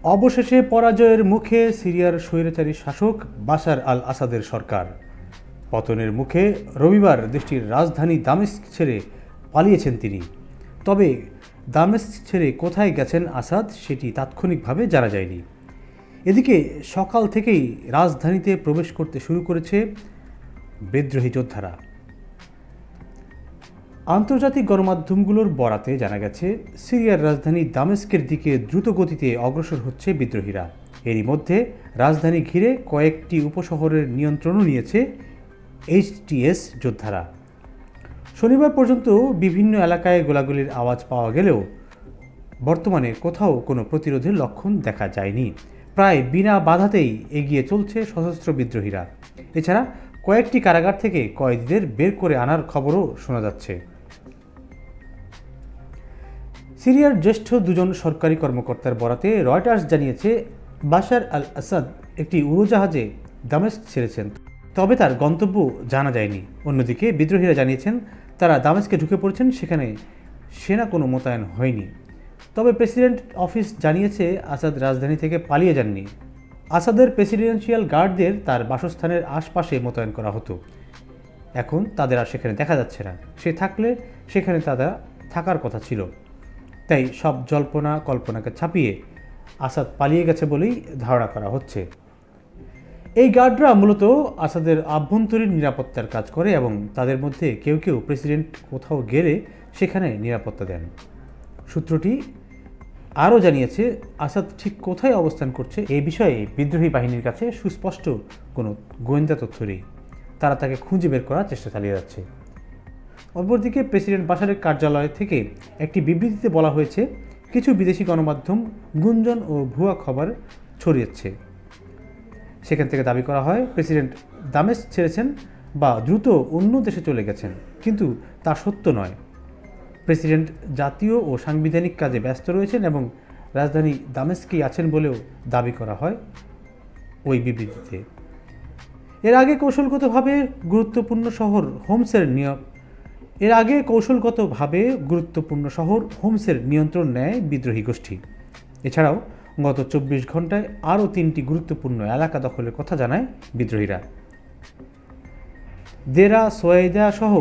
অবশেষে পরাজয়ের মুখে সিরিয়ার স্বৈরাচারী শাসক বাশার আল আসাদের সরকার। পতনের মুখে রবিবার দেশটির রাজধানী দামেস্ক ছেড়ে পালিয়েছেন তিনি। তবে দামেস্ক ছেড়ে কোথায় গেছেন আসাদ সেটি তাৎক্ষণিকভাবে জানা যায়নি। এদিকে সকাল থেকেই রাজধানীতে প্রবেশ করতে শুরু করেছে বিদ্রোহী যোদ্ধারা। আন্তর্জাতিক গণমাধ্যমগুলোর বরাতে জানা গেছে, সিরিয়ার রাজধানী দামেস্কের দিকে দ্রুত গতিতে অগ্রসর হচ্ছে বিদ্রোহীরা। এরই মধ্যে রাজধানী ঘিরে কয়েকটি উপশহরের নিয়ন্ত্রণও নিয়েছে এইচটিএস যোদ্ধারা। শনিবার পর্যন্ত বিভিন্ন এলাকায় গোলাগুলির আওয়াজ পাওয়া গেলেও বর্তমানে কোথাও কোনো প্রতিরোধের লক্ষণ দেখা যায়নি। প্রায় বিনা বাধাতেই এগিয়ে চলছে সশস্ত্র বিদ্রোহীরা। এছাড়া কয়েকটি কারাগার থেকে কয়েদিদের বের করে আনার খবরও শোনা যাচ্ছে। সিরিয়ার জ্যেষ্ঠ দুজন সরকারি কর্মকর্তার বরাতে রয়টার্স জানিয়েছে, বাশার আল আসাদ একটি উড়োজাহাজে দামেস্ক ছেড়েছেন, তবে তার গন্তব্য জানা যায়নি। অন্যদিকে বিদ্রোহীরা জানিয়েছেন তারা দামেস্কে ঢুকে পড়েছেন, সেখানে সেনা কোনো মোতায়েন হয়নি। তবে প্রেসিডেন্ট অফিস জানিয়েছে আসাদ রাজধানী থেকে পালিয়ে যাননি। আসাদের প্রেসিডেন্সিয়াল গার্ডদের তার বাসস্থানের আশপাশে মোতায়েন করা হতো। এখন তাদের আর সেখানে দেখা যাচ্ছে না। সে থাকলে সেখানে তারা থাকার কথা ছিল। তাই সব জল্পনা কল্পনাকে ছাপিয়ে আসাদ পালিয়ে গেছে বলেই ধারণা করা হচ্ছে। এই গার্ডরা মূলত আসাদের আভ্যন্তরীণ নিরাপত্তার কাজ করে এবং তাদের মধ্যে কেউ কেউ প্রেসিডেন্ট কোথাও গেলে সেখানে নিরাপত্তা দেন। সূত্রটি আরও জানিয়েছে, আসাদ ঠিক কোথায় অবস্থান করছে এই বিষয়ে বিদ্রোহী বাহিনীর কাছে সুস্পষ্ট কোনো গোয়েন্দা তথ্য নেই। তারা তাকে খুঁজে বের করার চেষ্টা চালিয়ে যাচ্ছে। অপরদিকে প্রেসিডেন্ট বাশারের কার্যালয় থেকে একটি বিবৃতিতে বলা হয়েছে, কিছু বিদেশি গণমাধ্যম গুঞ্জন ও ভুয়া খবর ছড়িয়েছে। সেখান থেকে দাবি করা হয় প্রেসিডেন্ট দামেস্ক ছেড়েছেন বা দ্রুত অন্য দেশে চলে গেছেন, কিন্তু তা সত্য নয়। প্রেসিডেন্ট জাতীয় ও সাংবিধানিক কাজে ব্যস্ত রয়েছেন এবং রাজধানী দামেস্কেই আছেন বলেও দাবি করা হয় ওই বিবৃতিতে। এর আগে কৌশলগতভাবে গুরুত্বপূর্ণ শহর হোমসের নিয়ন্ত্রণ নেয় বিদ্রোহী গোষ্ঠী। এছাড়াও গত 24 ঘন্টায় আরও 3টি গুরুত্বপূর্ণ এলাকা দখলের কথা জানায় বিদ্রোহীরা। দেরা সোয়েদা সহ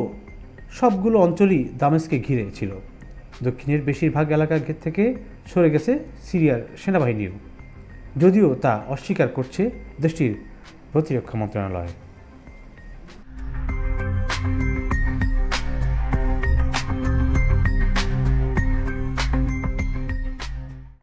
সবগুলো অঞ্চলই দামেস্কে ঘিরে ছিল। দক্ষিণের বেশিরভাগ এলাকা থেকে সরে গেছে সিরিয়ার সেনাবাহিনীও, যদিও তা অস্বীকার করছে দেশটির প্রতিরক্ষা মন্ত্রণালয়।